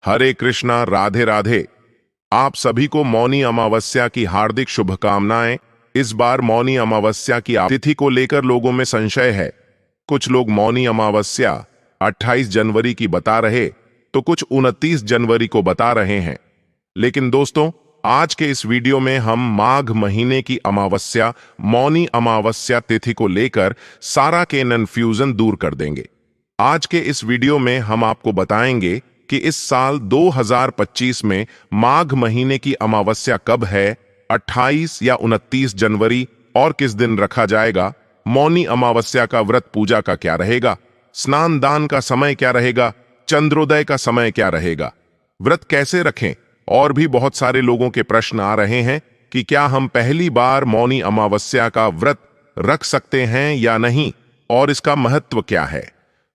हरे कृष्णा, राधे राधे। आप सभी को मौनी अमावस्या की हार्दिक शुभकामनाएं। इस बार मौनी अमावस्या की तिथि को लेकर लोगों में संशय है। कुछ लोग मौनी अमावस्या 28 जनवरी की बता रहे, तो कुछ 29 जनवरी को बता रहे हैं। लेकिन दोस्तों, आज के इस वीडियो में हम माघ महीने की अमावस्या मौनी अमावस्या तिथि को लेकर सारा के कन्फ्यूजन दूर कर देंगे। आज के इस वीडियो में हम आपको बताएंगे कि इस साल 2025 में माघ महीने की अमावस्या कब है, 28 या 29 जनवरी, और किस दिन रखा जाएगा। मौनी अमावस्या का व्रत पूजा का क्या रहेगा, स्नान दान का समय क्या रहेगा, चंद्रोदय का समय क्या रहेगा, व्रत कैसे रखें, और भी बहुत सारे लोगों के प्रश्न आ रहे हैं कि क्या हम पहली बार मौनी अमावस्या का व्रत रख सकते हैं या नहीं, और इसका महत्व क्या है।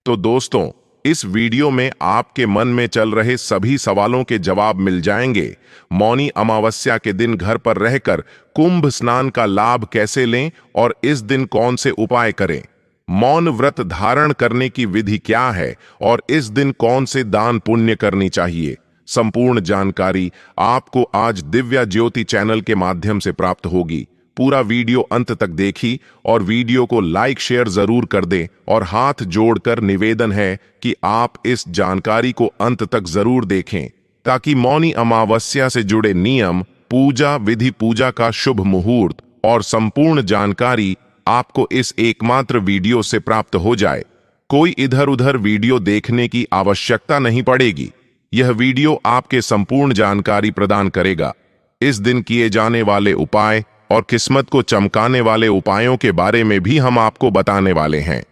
तो दोस्तों, इस वीडियो में आपके मन में चल रहे सभी सवालों के जवाब मिल जाएंगे। मौनी अमावस्या के दिन घर पर रहकर कुंभ स्नान का लाभ कैसे लें और इस दिन कौन से उपाय करें, मौन व्रत धारण करने की विधि क्या है और इस दिन कौन से दान पुण्य करनी चाहिए। संपूर्ण जानकारी आपको आज दिव्या ज्योति चैनल के माध्यम से प्राप्त होगी। पूरा वीडियो अंत तक देखी और वीडियो को लाइक शेयर जरूर कर दें, और हाथ जोड़कर निवेदन है कि आप इस जानकारी को अंत तक जरूर देखें, ताकि मौनी अमावस्या से जुड़े नियम, पूजा विधि, पूजा का शुभ मुहूर्त और संपूर्ण जानकारी आपको इस एकमात्र वीडियो से प्राप्त हो जाए। कोई इधर उधर वीडियो देखने की आवश्यकता नहीं पड़ेगी। यह वीडियो आपके संपूर्ण जानकारी प्रदान करेगा। इस दिन किए जाने वाले उपाय और किस्मत को चमकाने वाले उपायों के बारे में भी हम आपको बताने वाले हैं।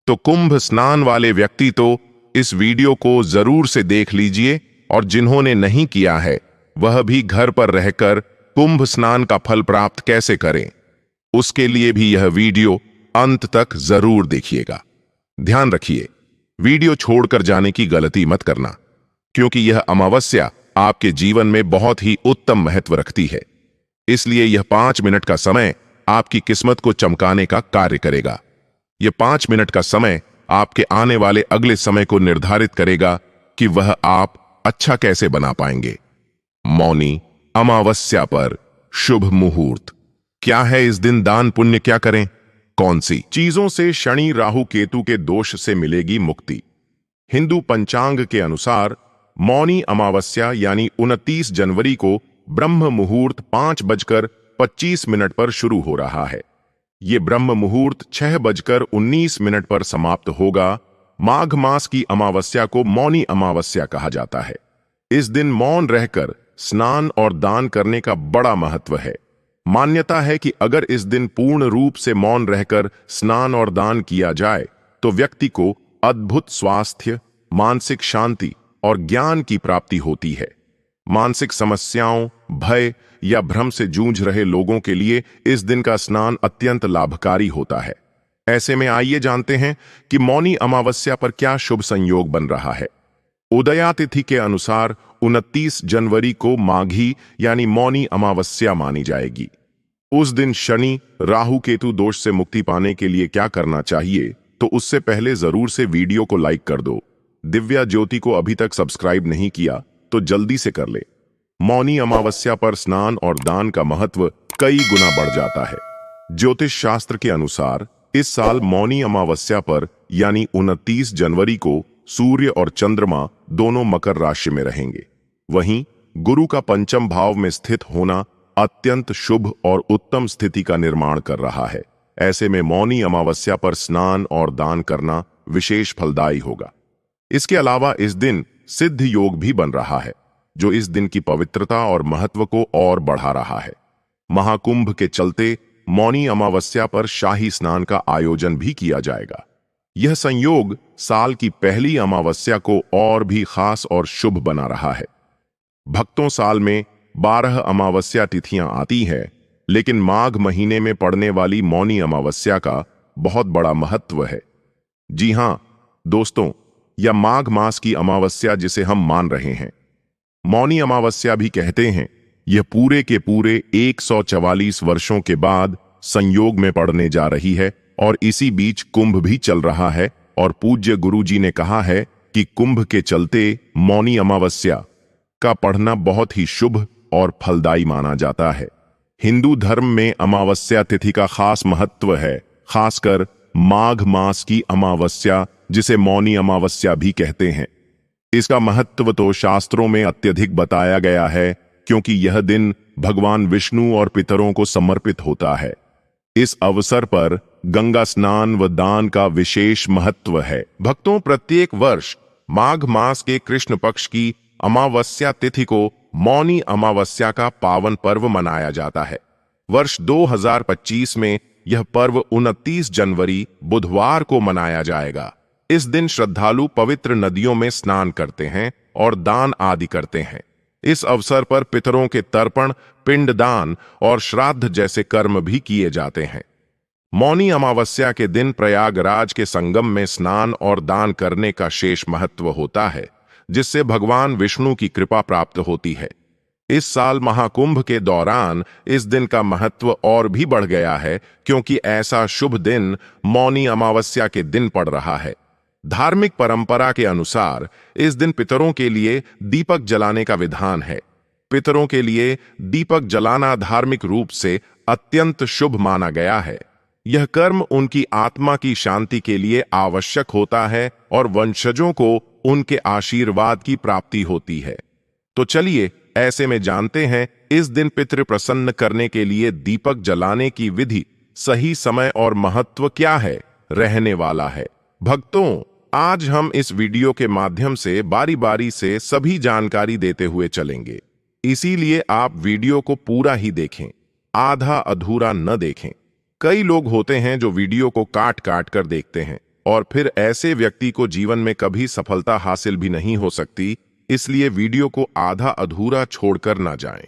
तो कुंभ स्नान वाले व्यक्ति तो इस वीडियो को जरूर से देख लीजिए, और जिन्होंने नहीं किया है वह भी घर पर रहकर कुंभ स्नान का फल प्राप्त कैसे करें, उसके लिए भी यह वीडियो अंत तक जरूर देखिएगा। ध्यान रखिए, वीडियो छोड़कर जाने की गलती मत करना, क्योंकि यह अमावस्या आपके जीवन में बहुत ही उत्तम महत्व रखती है। इसलिए यह 5 मिनट का समय आपकी किस्मत को चमकाने का कार्य करेगा। यह 5 मिनट का समय आपके आने वाले अगले समय को निर्धारित करेगा कि वह आप अच्छा कैसे बना पाएंगे। मौनी अमावस्या पर शुभ मुहूर्त क्या है, इस दिन दान पुण्य क्या करें, कौन सी चीजों से शनि राहु केतु के दोष से मिलेगी मुक्ति। हिंदू पंचांग के अनुसार मौनी अमावस्या यानी 29 जनवरी को ब्रह्म मुहूर्त 5:25 पर शुरू हो रहा है। ये ब्रह्म मुहूर्त 6:19 पर समाप्त होगा। माघ मास की अमावस्या को मौनी अमावस्या कहा जाता है। इस दिन मौन रहकर स्नान और दान करने का बड़ा महत्व है। मान्यता है कि अगर इस दिन पूर्ण रूप से मौन रहकर स्नान और दान किया जाए तो व्यक्ति को अद्भुत स्वास्थ्य, मानसिक शांति और ज्ञान की प्राप्ति होती है। मानसिक समस्याओं, भय या भ्रम से जूझ रहे लोगों के लिए इस दिन का स्नान अत्यंत लाभकारी होता है। ऐसे में आइए जानते हैं कि मौनी अमावस्या पर क्या शुभ संयोग बन रहा है। उदया तिथि के अनुसार 29 जनवरी को माघी यानी मौनी अमावस्या मानी जाएगी। उस दिन शनि राहु केतु दोष से मुक्ति पाने के लिए क्या करना चाहिए, तो उससे पहले जरूर से वीडियो को लाइक कर दो। दिव्या ज्योति को अभी तक सब्सक्राइब नहीं किया तो जल्दी से कर ले। मौनी अमावस्या पर स्नान और दान का महत्व कई गुना बढ़ जाता है। ज्योतिष शास्त्र के अनुसार इस साल मौनी अमावस्या पर यानी 29 जनवरी को सूर्य और चंद्रमा दोनों मकर राशि में रहेंगे। वहीं गुरु का पंचम भाव में स्थित होना अत्यंत शुभ और उत्तम स्थिति का निर्माण कर रहा है। ऐसे में मौनी अमावस्या पर स्नान और दान करना विशेष फलदायी होगा। इसके अलावा इस दिन सिद्ध योग भी बन रहा है, जो इस दिन की पवित्रता और महत्व को और बढ़ा रहा है। महाकुंभ के चलते मौनी अमावस्या पर शाही स्नान का आयोजन भी किया जाएगा। यह संयोग साल की पहली अमावस्या को और भी खास और शुभ बना रहा है। भक्तों, साल में 12 अमावस्या तिथियां आती है, लेकिन माघ महीने में पड़ने वाली मौनी अमावस्या का बहुत बड़ा महत्व है। जी हां दोस्तों, या माघ मास की अमावस्या जिसे हम मान रहे हैं, मौनी अमावस्या भी कहते हैं, यह पूरे के पूरे 144 वर्षों के बाद संयोग में पड़ने जा रही है, और इसी बीच कुंभ भी चल रहा है। और पूज्य गुरुजी ने कहा है कि कुंभ के चलते मौनी अमावस्या का पढ़ना बहुत ही शुभ और फलदायी माना जाता है। हिंदू धर्म में अमावस्या तिथि का खास महत्व है, खासकर माघ मास की अमावस्या जिसे मौनी अमावस्या भी कहते हैं। इसका महत्व तो शास्त्रों में अत्यधिक बताया गया है, क्योंकि यह दिन भगवान विष्णु और पितरों को समर्पित होता है। इस अवसर पर गंगा स्नान व दान का विशेष महत्व है। भक्तों, प्रत्येक वर्ष माघ मास के कृष्ण पक्ष की अमावस्या तिथि को मौनी अमावस्या का पावन पर्व मनाया जाता है। वर्ष 2025 में यह पर्व 29 जनवरी बुधवार को मनाया जाएगा। इस दिन श्रद्धालु पवित्र नदियों में स्नान करते हैं और दान आदि करते हैं। इस अवसर पर पितरों के तर्पण, पिंडदान और श्राद्ध जैसे कर्म भी किए जाते हैं। मौनी अमावस्या के दिन प्रयागराज के संगम में स्नान और दान करने का शेष महत्व होता है, जिससे भगवान विष्णु की कृपा प्राप्त होती है। इस साल महाकुंभ के दौरान इस दिन का महत्व और भी बढ़ गया है, क्योंकि ऐसा शुभ दिन मौनी अमावस्या के दिन पड़ रहा है। धार्मिक परंपरा के अनुसार इस दिन पितरों के लिए दीपक जलाने का विधान है। पितरों के लिए दीपक जलाना धार्मिक रूप से अत्यंत शुभ माना गया है। यह कर्म उनकी आत्मा की शांति के लिए आवश्यक होता है और वंशजों को उनके आशीर्वाद की प्राप्ति होती है। तो चलिए ऐसे में जानते हैं इस दिन पितृ प्रसन्न करने के लिए दीपक जलाने की विधि, सही समय और महत्व क्या है, रहने वाला है। भक्तों, आज हम इस वीडियो के माध्यम से बारी बारी से सभी जानकारी देते हुए चलेंगे, इसीलिए आप वीडियो को पूरा ही देखें, आधा अधूरा न देखें। कई लोग होते हैं जो वीडियो को काट काट कर देखते हैं और फिर ऐसे व्यक्ति को जीवन में कभी सफलता हासिल भी नहीं हो सकती, इसलिए वीडियो को आधा अधूरा छोड़कर ना जाएं।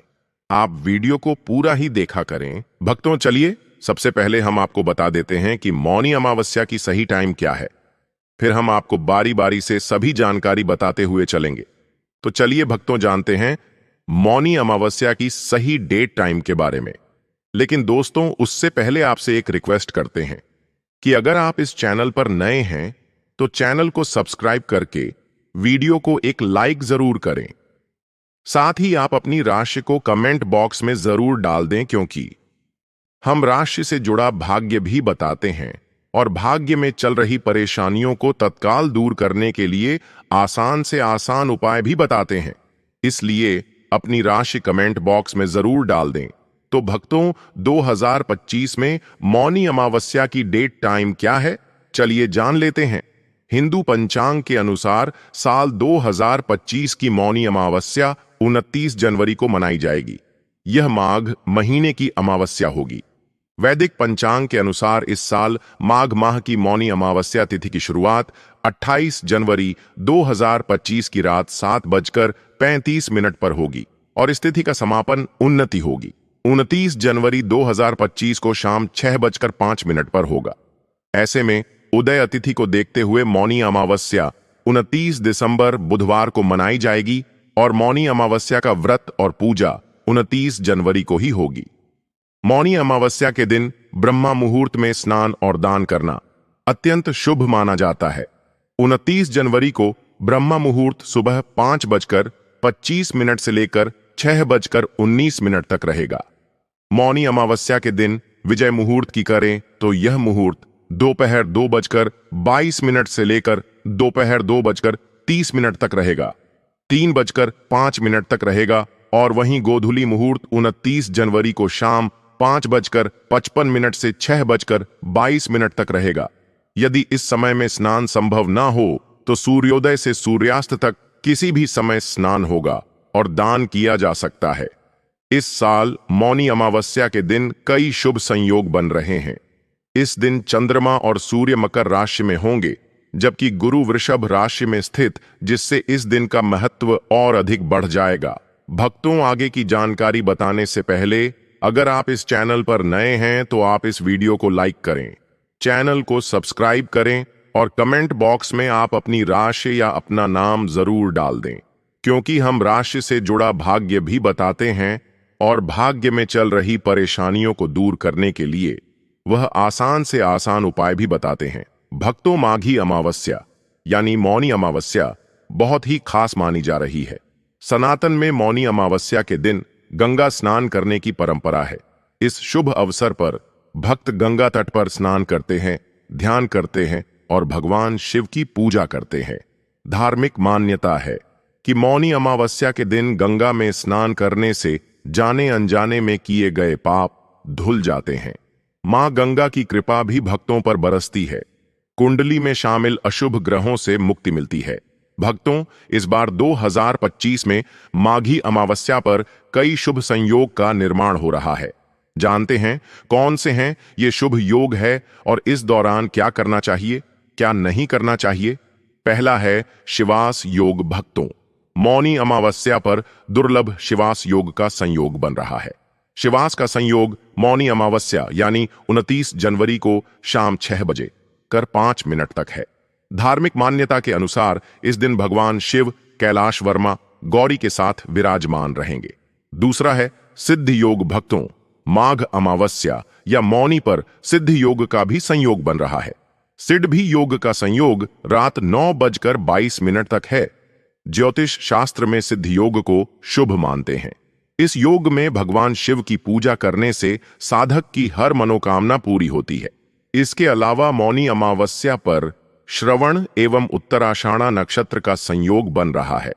आप वीडियो को पूरा ही देखा करें। भक्तों, चलिए सबसे पहले हम आपको बता देते हैं कि मौनी अमावस्या की सही टाइम क्या है। फिर हम आपको बारी बारी से सभी जानकारी बताते हुए चलेंगे। तो चलिए भक्तों, जानते हैं मौनी अमावस्या की सही डेट टाइम के बारे में। लेकिन दोस्तों, उससे पहले आपसे एक रिक्वेस्ट करते हैं कि अगर आप इस चैनल पर नए हैं तो चैनल को सब्सक्राइब करके वीडियो को एक लाइक जरूर करें। साथ ही आप अपनी राशि को कमेंट बॉक्स में जरूर डाल दें, क्योंकि हम राशि से जुड़ा भाग्य भी बताते हैं और भाग्य में चल रही परेशानियों को तत्काल दूर करने के लिए आसान से आसान उपाय भी बताते हैं। इसलिए अपनी राशि कमेंट बॉक्स में जरूर डाल दें। तो भक्तों, 2025 में मौनी अमावस्या की डेट टाइम क्या है, चलिए जान लेते हैं। हिंदू पंचांग के अनुसार साल 2025 की मौनी अमावस्या 29 जनवरी को मनाई जाएगी। यह माघ महीने की अमावस्या होगी। वैदिक पंचांग के अनुसार इस साल माघ माह की मौनी अमावस्या तिथि की शुरुआत 28 जनवरी 2025 की रात 7:35 पर होगी और इस तिथि का समापन उन्नति होगी 29 जनवरी 2025 को शाम 6:05 पर होगा। ऐसे में उदय अतिथि को देखते हुए मौनी अमावस्या 29 दिसंबर बुधवार को मनाई जाएगी और मौनी अमावस्या का व्रत और पूजा 29 जनवरी को ही होगी। मौनी अमावस्या के दिन ब्रह्मा मुहूर्त में स्नान और दान करना अत्यंत शुभ माना जाता है। 29 जनवरी को ब्रह्मा मुहूर्त सुबह 5:25 से लेकर 6:19 तक रहेगा। मौनी अमावस्या के दिन विजय मुहूर्त की करें तो यह मुहूर्त दोपहर 2:22 से लेकर दोपहर 2:30 तक रहेगा, 3:05 तक रहेगा और वहीं गोधूली मुहूर्त 29 जनवरी को शाम 5:55 से 6:22 तक रहेगा। यदि इस समय में स्नान संभव ना हो तो सूर्योदय से सूर्यास्त तक किसी भी समय स्नान होगा और दान किया जा सकता है। इस साल मौनी अमावस्या के दिन कई शुभ संयोग बन रहे हैं। इस दिन चंद्रमा और सूर्य मकर राशि में होंगे, जबकि गुरु वृषभ राशि में स्थित, जिससे इस दिन का महत्व और अधिक बढ़ जाएगा। भक्तों, आगे की जानकारी बताने से पहले अगर आप इस चैनल पर नए हैं तो आप इस वीडियो को लाइक करें, चैनल को सब्सक्राइब करें और कमेंट बॉक्स में आप अपनी राशि या अपना नाम जरूर डाल दें, क्योंकि हम राशि से जुड़ा भाग्य भी बताते हैं और भाग्य में चल रही परेशानियों को दूर करने के लिए वह आसान से आसान उपाय भी बताते हैं। भक्तों, माघी अमावस्या यानी मौनी अमावस्या बहुत ही खास मानी जा रही है। सनातन में मौनी अमावस्या के दिन गंगा स्नान करने की परंपरा है। इस शुभ अवसर पर भक्त गंगा तट पर स्नान करते हैं, ध्यान करते हैं और भगवान शिव की पूजा करते हैं। धार्मिक मान्यता है कि मौनी अमावस्या के दिन गंगा में स्नान करने से जाने अनजाने में किए गए पाप धुल जाते हैं। मां गंगा की कृपा भी भक्तों पर बरसती है। कुंडली में शामिल अशुभ ग्रहों से मुक्ति मिलती है। भक्तों, इस बार 2025 में माघी अमावस्या पर कई शुभ संयोग का निर्माण हो रहा है। जानते हैं कौन से हैं ये शुभ योग है और इस दौरान क्या करना चाहिए, क्या नहीं करना चाहिए। पहला है शिवास योग। भक्तों, मौनी अमावस्या पर दुर्लभ शिवास योग का संयोग बन रहा है। शिवास का संयोग मौनी अमावस्या यानी 29 जनवरी को शाम 6 बजे कर 5 मिनट तक है। धार्मिक मान्यता के अनुसार इस दिन भगवान शिव कैलाश वर्मा गौरी के साथ विराजमान रहेंगे। दूसरा है सिद्ध योग। भक्तों, माघ अमावस्या या मौनी पर सिद्ध योग का भी संयोग बन रहा है। सिद्ध भी योग का संयोग रात 9:22 तक है। ज्योतिष शास्त्र में सिद्ध योग को शुभ मानते हैं। इस योग में भगवान शिव की पूजा करने से साधक की हर मनोकामना पूरी होती है। इसके अलावा मौनी अमावस्या पर श्रवण एवं उत्तराषाढ़ा नक्षत्र का संयोग बन रहा है।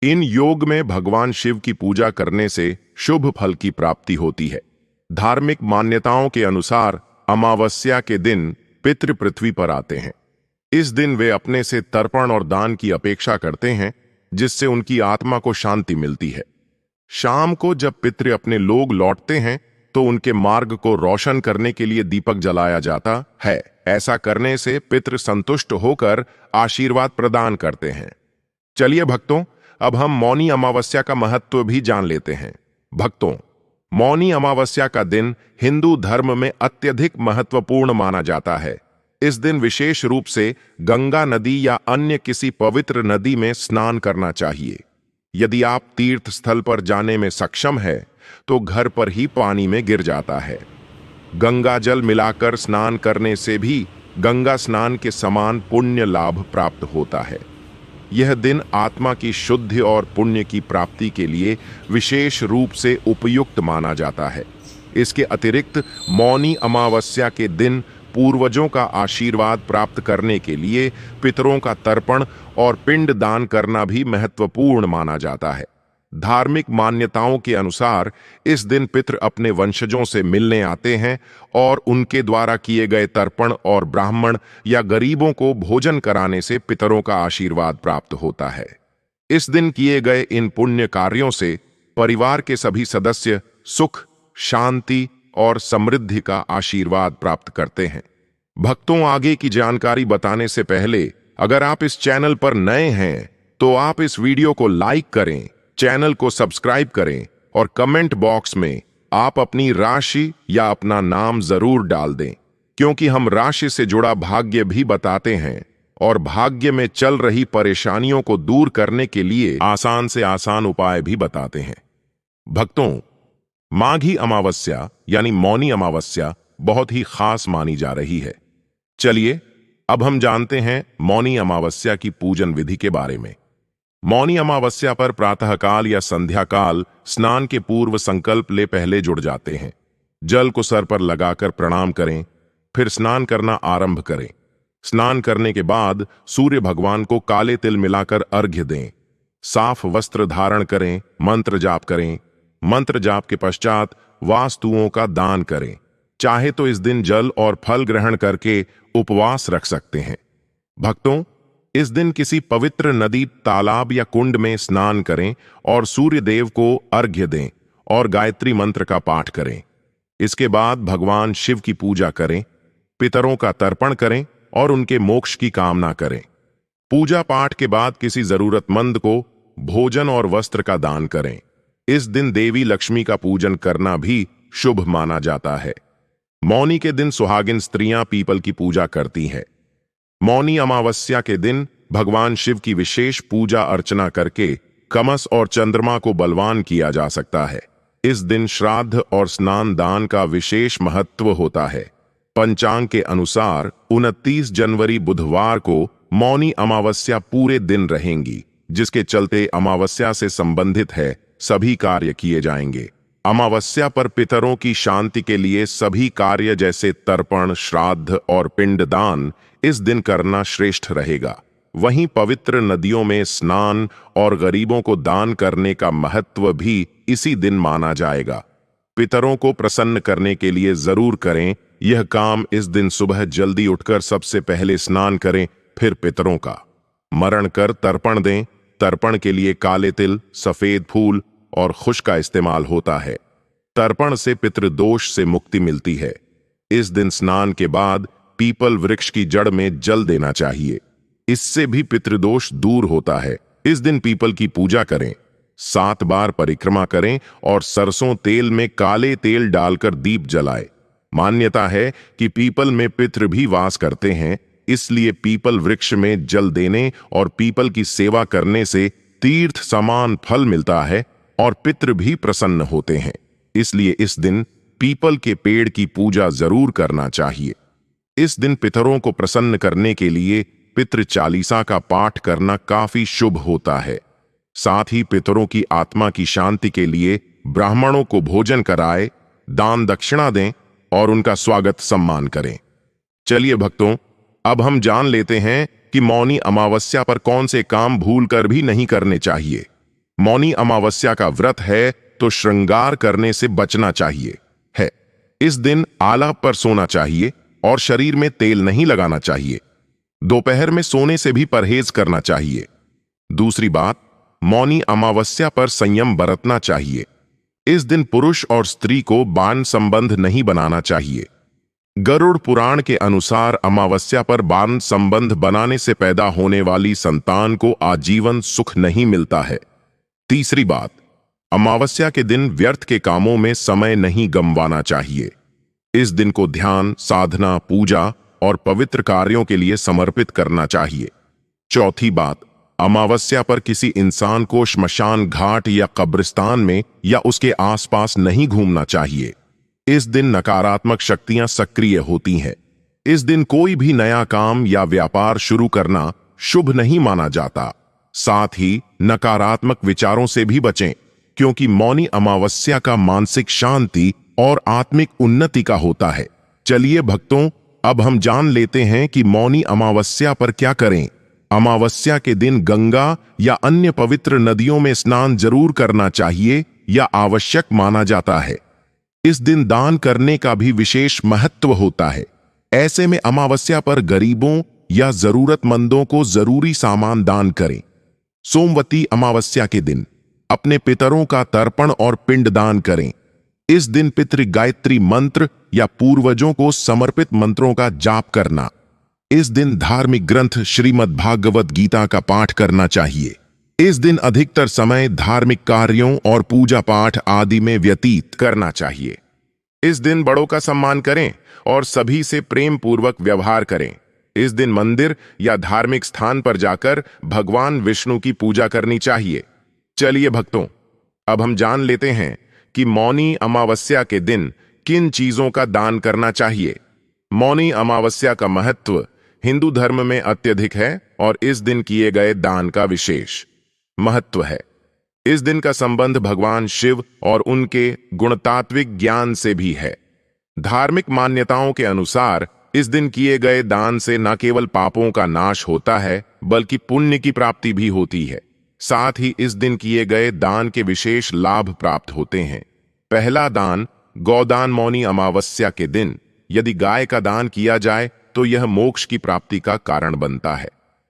इन योग में भगवान शिव की पूजा करने से शुभ फल की प्राप्ति होती है। धार्मिक मान्यताओं के अनुसार अमावस्या के दिन पितृ पृथ्वी पर आते हैं। इस दिन वे अपने से तर्पण और दान की अपेक्षा करते हैं, जिससे उनकी आत्मा को शांति मिलती है। शाम को जब पितृ अपने लोग लौटते हैं तो उनके मार्ग को रोशन करने के लिए दीपक जलाया जाता है। ऐसा करने से पितृ संतुष्ट होकर आशीर्वाद प्रदान करते हैं। चलिए भक्तों, अब हम मौनी अमावस्या का महत्व भी जान लेते हैं। भक्तों, मौनी अमावस्या का दिन हिंदू धर्म में अत्यधिक महत्वपूर्ण माना जाता है। इस दिन विशेष रूप से गंगा नदी या अन्य किसी पवित्र नदी में स्नान करना चाहिए। यदि आप तीर्थ स्थल पर जाने में सक्षम है तो घर पर ही पानी में गिर जाता है। गंगा जल मिलाकर स्नान करने से भी गंगा स्नान के समान पुण्य लाभ प्राप्त होता है। यह दिन आत्मा की शुद्धि और पुण्य की प्राप्ति के लिए विशेष रूप से उपयुक्त माना जाता है। इसके अतिरिक्त मौनी अमावस्या के दिन पूर्वजों का आशीर्वाद प्राप्त करने के लिए पितरों का तर्पण और पिंड दान करना भी महत्वपूर्ण माना जाता है। धार्मिक मान्यताओं के अनुसार इस दिन पितृ अपने वंशजों से मिलने आते हैं और उनके द्वारा किए गए तर्पण और ब्राह्मण या गरीबों को भोजन कराने से पितरों का आशीर्वाद प्राप्त होता है। इस दिन किए गए इन पुण्य कार्यों से परिवार के सभी सदस्य सुख, शांति और समृद्धि का आशीर्वाद प्राप्त करते हैं। भक्तों, आगे की जानकारी बताने से पहले अगर आप इस चैनल पर नए हैं तो आप इस वीडियो को लाइक करें, चैनल को सब्सक्राइब करें और कमेंट बॉक्स में आप अपनी राशि या अपना नाम जरूर डाल दें, क्योंकि हम राशि से जुड़ा भाग्य भी बताते हैं और भाग्य में चल रही परेशानियों को दूर करने के लिए आसान से आसान उपाय भी बताते हैं। भक्तों, माघी अमावस्या यानी मौनी अमावस्या बहुत ही खास मानी जा रही है। चलिए अब हम जानते हैं मौनी अमावस्या की पूजन विधि के बारे में। मौनी अमावस्या पर प्रातःकाल या संध्या काल स्नान के पूर्व संकल्प ले पहले जुड़ जाते हैं। जल को सर पर लगाकर प्रणाम करें, फिर स्नान करना आरंभ करें। स्नान करने के बाद सूर्य भगवान को काले तिल मिलाकर अर्घ्य दें। साफ वस्त्र धारण करें, मंत्र जाप करें। मंत्र जाप के पश्चात वास्तुओं का दान करें। चाहे तो इस दिन जल और फल ग्रहण करके उपवास रख सकते हैं। भक्तों, इस दिन किसी पवित्र नदी, तालाब या कुंड में स्नान करें और सूर्य देव को अर्घ्य दें और गायत्री मंत्र का पाठ करें। इसके बाद भगवान शिव की पूजा करें, पितरों का तर्पण करें और उनके मोक्ष की कामना करें। पूजा पाठ के बाद किसी जरूरतमंद को भोजन और वस्त्र का दान करें। इस दिन देवी लक्ष्मी का पूजन करना भी शुभ माना जाता है। मौनी के दिन सुहागिन स्त्रियां पीपल की पूजा करती हैं। मौनी अमावस्या के दिन भगवान शिव की विशेष पूजा अर्चना करके कमस और चंद्रमा को बलवान किया जा सकता है। इस दिन श्राद्ध और स्नान दान का विशेष महत्व होता है। पंचांग के अनुसार 29 जनवरी बुधवार को मौनी अमावस्या पूरे दिन रहेंगी, जिसके चलते अमावस्या से संबंधित है सभी कार्य किए जाएंगे। अमावस्या पर पितरों की शांति के लिए सभी कार्य जैसे तर्पण, श्राद्ध और पिंडदान इस दिन करना श्रेष्ठ रहेगा। वहीं पवित्र नदियों में स्नान और गरीबों को दान करने का महत्व भी इसी दिन माना जाएगा। पितरों को प्रसन्न करने के लिए जरूर करें यह काम। इस दिन सुबह जल्दी उठकर सबसे पहले स्नान करें, फिर पितरों का मरण कर तर्पण दें। तर्पण के लिए काले तिल, सफेद फूल और खुश का इस्तेमाल होता है। तर्पण से पितृदोष से मुक्ति मिलती है। इस दिन स्नान के बाद पीपल वृक्ष की जड़ में जल देना चाहिए, इससे भी पितृदोष दूर होता है। इस दिन पीपल की पूजा करें, 7 बार परिक्रमा करें और सरसों तेल में काले तेल डालकर दीप जलाएं। मान्यता है कि पीपल में पितृ भी वास करते हैं, इसलिए पीपल वृक्ष में जल देने और पीपल की सेवा करने से तीर्थ समान फल मिलता है और पितृ भी प्रसन्न होते हैं। इसलिए इस दिन पीपल के पेड़ की पूजा जरूर करना चाहिए। इस दिन पितरों को प्रसन्न करने के लिए पितृ चालीसा का पाठ करना काफी शुभ होता है। साथ ही पितरों की आत्मा की शांति के लिए ब्राह्मणों को भोजन कराए, दान दक्षिणा दें और उनका स्वागत सम्मान करें। चलिए भक्तों, अब हम जान लेते हैं कि मौनी अमावस्या पर कौन से काम भूलकर भी नहीं करने चाहिए। मौनी अमावस्या का व्रत है तो श्रृंगार करने से बचना चाहिए है। इस दिन आलाप पर सोना चाहिए और शरीर में तेल नहीं लगाना चाहिए। दोपहर में सोने से भी परहेज करना चाहिए। दूसरी बात, मौनी अमावस्या पर संयम बरतना चाहिए। इस दिन पुरुष और स्त्री को बान संबंध नहीं बनाना चाहिए। गरुड़ पुराण के अनुसार अमावस्या पर बान संबंध बनाने से पैदा होने वाली संतान को आजीवन सुख नहीं मिलता है। तीसरी बात, अमावस्या के दिन व्यर्थ के कामों में समय नहीं गंवाना चाहिए। इस दिन को ध्यान, साधना, पूजा और पवित्र कार्यों के लिए समर्पित करना चाहिए। चौथी बात, अमावस्या पर किसी इंसान को श्मशान घाट या कब्रिस्तान में या उसके आसपास नहीं घूमना चाहिए। इस दिन नकारात्मक शक्तियां सक्रिय होती हैं। इस दिन कोई भी नया काम या व्यापार शुरू करना शुभ नहीं माना जाता। साथ ही नकारात्मक विचारों से भी बचें, क्योंकि मौनी अमावस्या का मानसिक शांति और आत्मिक उन्नति का होता है। चलिए भक्तों, अब हम जान लेते हैं कि मौनी अमावस्या पर क्या करें। अमावस्या के दिन गंगा या अन्य पवित्र नदियों में स्नान जरूर करना चाहिए या आवश्यक माना जाता है। इस दिन दान करने का भी विशेष महत्व होता है। ऐसे में अमावस्या पर गरीबों या जरूरतमंदों को जरूरी सामान दान करें। सोमवती अमावस्या के दिन अपने पितरों का तर्पण और पिंड दान करें। इस दिन पितृ गायत्री मंत्र या पूर्वजों को समर्पित मंत्रों का जाप करना। इस दिन धार्मिक ग्रंथ श्रीमद् भागवत गीता का पाठ करना चाहिए। इस दिन अधिकतर समय धार्मिक कार्यों और पूजा पाठ आदि में व्यतीत करना चाहिए। इस दिन बड़ों का सम्मान करें और सभी से प्रेम पूर्वक व्यवहार करें। इस दिन मंदिर या धार्मिक स्थान पर जाकर भगवान विष्णु की पूजा करनी चाहिए। चलिए भक्तों, अब हम जान लेते हैं कि मौनी अमावस्या के दिन किन चीजों का दान करना चाहिए। मौनी अमावस्या का महत्व हिंदू धर्म में अत्यधिक है और इस दिन किए गए दान का विशेष महत्व है। इस दिन का संबंध भगवान शिव और उनके गुणतात्विक ज्ञान से भी है। धार्मिक मान्यताओं के अनुसार इस दिन किए गए दान से न केवल पापों का नाश होता है, बल्कि पुण्य की प्राप्ति भी होती है। साथ ही इस दिन किए गए दान के विशेष लाभ प्राप्त होते हैं। पहला दान, गौदान। मौनी अमावस्या के दिन यदि गाय का दान किया जाए तो यह मोक्ष की प्राप्ति का कारण बनता है।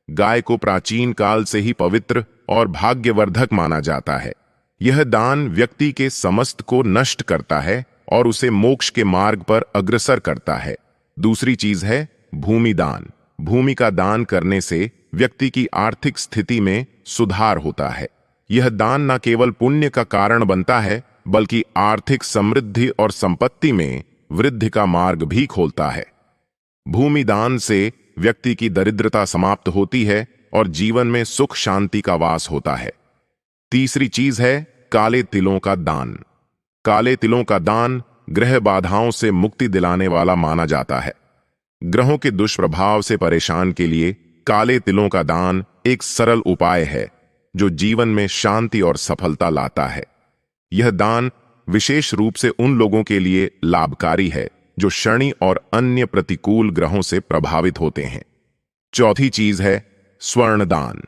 गाय को प्राचीन काल से ही पवित्र और भाग्यवर्धक माना जाता है। यह दान व्यक्ति के समस्त को नष्ट करता है और उसे मोक्ष के मार्ग पर अग्रसर करता है। दूसरी चीज है भूमि दान। भूमि का दान करने से व्यक्ति की आर्थिक स्थिति में सुधार होता है। यह दान न केवल पुण्य का कारण बनता है, बल्कि आर्थिक समृद्धि और संपत्ति में वृद्धि का मार्ग भी खोलता है। भूमि दान से व्यक्ति की दरिद्रता समाप्त होती है और जीवन में सुख शांति का वास होता है। तीसरी चीज है काले तिलों का दान। काले तिलों का दान ग्रह बाधाओं से मुक्ति दिलाने वाला माना जाता है। ग्रहों के दुष्प्रभाव से परेशान के लिए काले तिलों का दान एक सरल उपाय है जो जीवन में शांति और सफलता लाता है। यह दान विशेष रूप से उन लोगों के लिए लाभकारी है जो शनि और अन्य प्रतिकूल ग्रहों से प्रभावित होते हैं। चौथी चीज है स्वर्ण दान।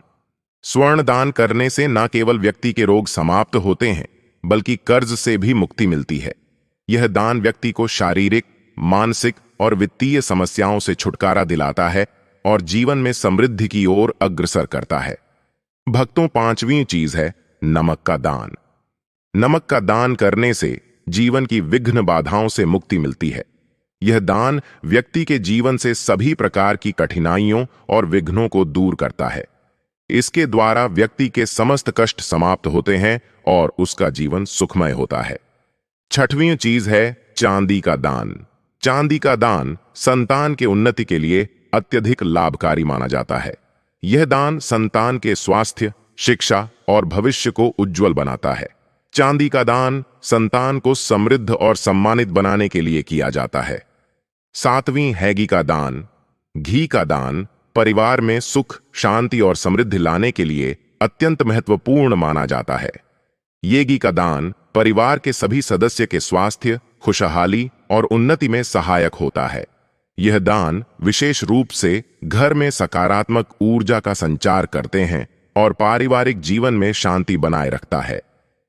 स्वर्ण दान करने से न केवल व्यक्ति के रोग समाप्त होते हैं बल्कि कर्ज से भी मुक्ति मिलती है। यह दान व्यक्ति को शारीरिक, मानसिक और वित्तीय समस्याओं से छुटकारा दिलाता है और जीवन में समृद्धि की ओर अग्रसर करता है। भक्तों, पांचवी चीज है नमक का दान। नमक का दान करने से जीवन की विघ्न बाधाओं से मुक्ति मिलती है। यह दान व्यक्ति के जीवन से सभी प्रकार की कठिनाइयों और विघ्नों को दूर करता है। इसके द्वारा व्यक्ति के समस्त कष्ट समाप्त होते हैं और उसका जीवन सुखमय होता है। छठवीं चीज है चांदी का दान। चांदी का दान संतान के उन्नति के लिए अत्यधिक लाभकारी माना जाता है। यह दान संतान के स्वास्थ्य, शिक्षा और भविष्य को उज्जवल बनाता है। चांदी का दान संतान को समृद्ध और सम्मानित बनाने के लिए किया जाता है। सातवीं है घी का दान। घी का दान परिवार में सुख, शांति और समृद्धि लाने के लिए अत्यंत महत्वपूर्ण माना जाता है। ये घी का दान परिवार के सभी सदस्य के स्वास्थ्य, खुशहाली और उन्नति में सहायक होता है। यह दान विशेष रूप से घर में सकारात्मक ऊर्जा का संचार करते हैं और पारिवारिक जीवन में शांति बनाए रखता है।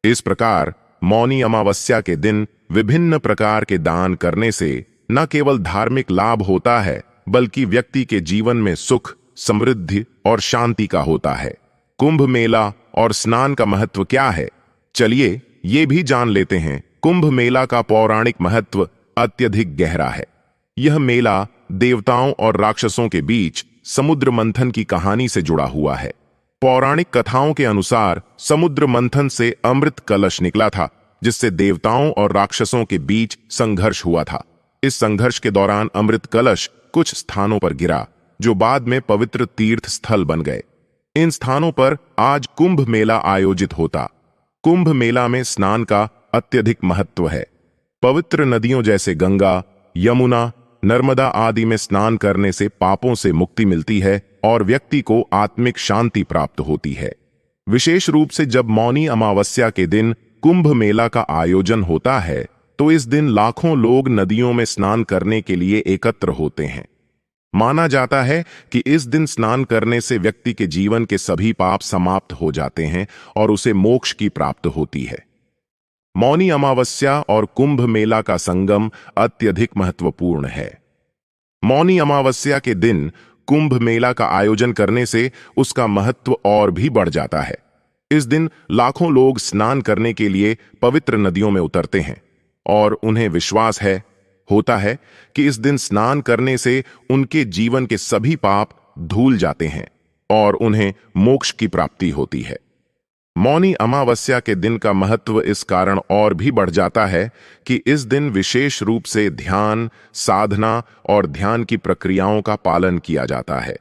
इस प्रकार मौनी अमावस्या के दिन विभिन्न प्रकार के दान करने से न केवल धार्मिक लाभ होता है बल्कि व्यक्ति के जीवन में सुख, समृद्धि और शांति का होता है। कुंभ मेला और स्नान का महत्व क्या है? चलिए ये भी जान लेते हैं। कुंभ मेला का पौराणिक महत्व अत्यधिक गहरा है। यह मेला देवताओं और राक्षसों के बीच समुद्र मंथन की कहानी से जुड़ा हुआ है। पौराणिक कथाओं के अनुसार समुद्र मंथन से अमृत कलश निकला था जिससे देवताओं और राक्षसों के बीच संघर्ष हुआ था। इस संघर्ष के दौरान अमृत कलश कुछ स्थानों पर गिरा जो बाद में पवित्र तीर्थ स्थल बन गए। इन स्थानों पर आज कुंभ मेला आयोजित होता। कुंभ मेला में स्नान का अत्यधिक महत्व है। पवित्र नदियों जैसे गंगा, यमुना, नर्मदा आदि में स्नान करने से पापों से मुक्ति मिलती है और व्यक्ति को आत्मिक शांति प्राप्त होती है। विशेष रूप से जब मौनी अमावस्या के दिन कुंभ मेला का आयोजन होता है तो इस दिन लाखों लोग नदियों में स्नान करने के लिए एकत्र होते हैं। माना जाता है कि इस दिन स्नान करने से व्यक्ति के जीवन के सभी पाप समाप्त हो जाते हैं और उसे मोक्ष की प्राप्ति होती है। मौनी अमावस्या और कुंभ मेला का संगम अत्यधिक महत्वपूर्ण है। मौनी अमावस्या के दिन कुंभ मेला का आयोजन करने से उसका महत्व और भी बढ़ जाता है। इस दिन लाखों लोग स्नान करने के लिए पवित्र नदियों में उतरते हैं और उन्हें विश्वास होता है कि इस दिन स्नान करने से उनके जीवन के सभी पाप धुल जाते हैं और उन्हें मोक्ष की प्राप्ति होती है। मौनी अमावस्या के दिन का महत्व इस कारण और भी बढ़ जाता है कि इस दिन विशेष रूप से ध्यान, साधना और ध्यान की प्रक्रियाओं का पालन किया जाता है।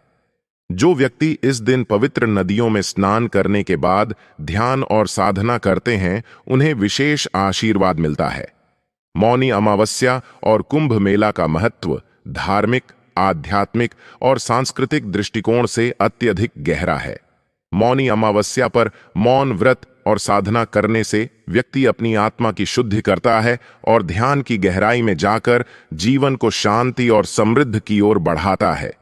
जो व्यक्ति इस दिन पवित्र नदियों में स्नान करने के बाद ध्यान और साधना करते हैं उन्हें विशेष आशीर्वाद मिलता है। मौनी अमावस्या और कुंभ मेला का महत्व धार्मिक, आध्यात्मिक और सांस्कृतिक दृष्टिकोण से अत्यधिक गहरा है। मौनी अमावस्या पर मौन व्रत और साधना करने से व्यक्ति अपनी आत्मा की शुद्धि करता है और ध्यान की गहराई में जाकर जीवन को शांति और समृद्धि की ओर बढ़ाता है।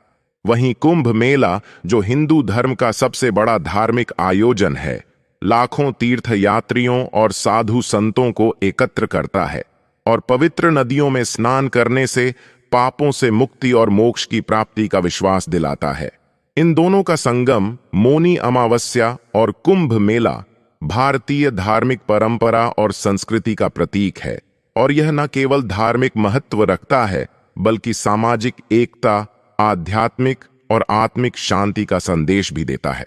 वहीं कुंभ मेला, जो हिंदू धर्म का सबसे बड़ा धार्मिक आयोजन है, लाखों तीर्थयात्रियों और साधु संतों को एकत्र करता है और पवित्र नदियों में स्नान करने से पापों से मुक्ति और मोक्ष की प्राप्ति का विश्वास दिलाता है। इन दोनों का संगम मौनी अमावस्या और कुंभ मेला भारतीय धार्मिक परंपरा और संस्कृति का प्रतीक है और यह न केवल धार्मिक महत्व रखता है बल्कि सामाजिक एकता, आध्यात्मिक और आत्मिक शांति का संदेश भी देता है।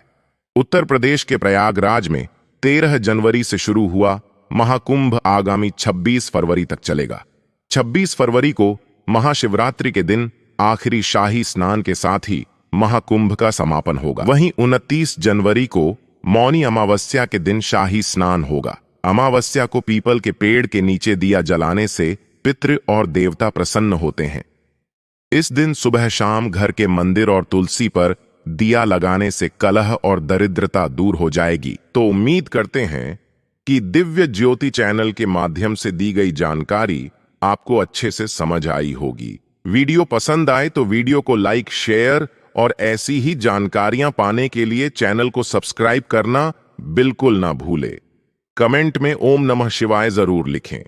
उत्तर प्रदेश के प्रयागराज में 13 जनवरी से शुरू हुआ महाकुंभ आगामी 26 फरवरी तक चलेगा। 26 फरवरी को महाशिवरात्रि के दिन आखिरी शाही स्नान के साथ ही महाकुंभ का समापन होगा। वहीं 29 जनवरी को मौनी अमावस्या के दिन शाही स्नान होगा। अमावस्या को पीपल के पेड़ के नीचे दिया जलाने से पितृ और देवता प्रसन्न होते हैं। इस दिन सुबह शाम घर के मंदिर और तुलसी पर दिया लगाने से कलह और दरिद्रता दूर हो जाएगी। तो उम्मीद करते हैं कि दिव्य ज्योति चैनल के माध्यम से दी गई जानकारी आपको अच्छे से समझ आई होगी। वीडियो पसंद आए तो वीडियो को लाइक, शेयर और ऐसी ही जानकारियां पाने के लिए चैनल को सब्सक्राइब करना बिल्कुल ना भूले। कमेंट में ओम नमः शिवाय जरूर लिखें।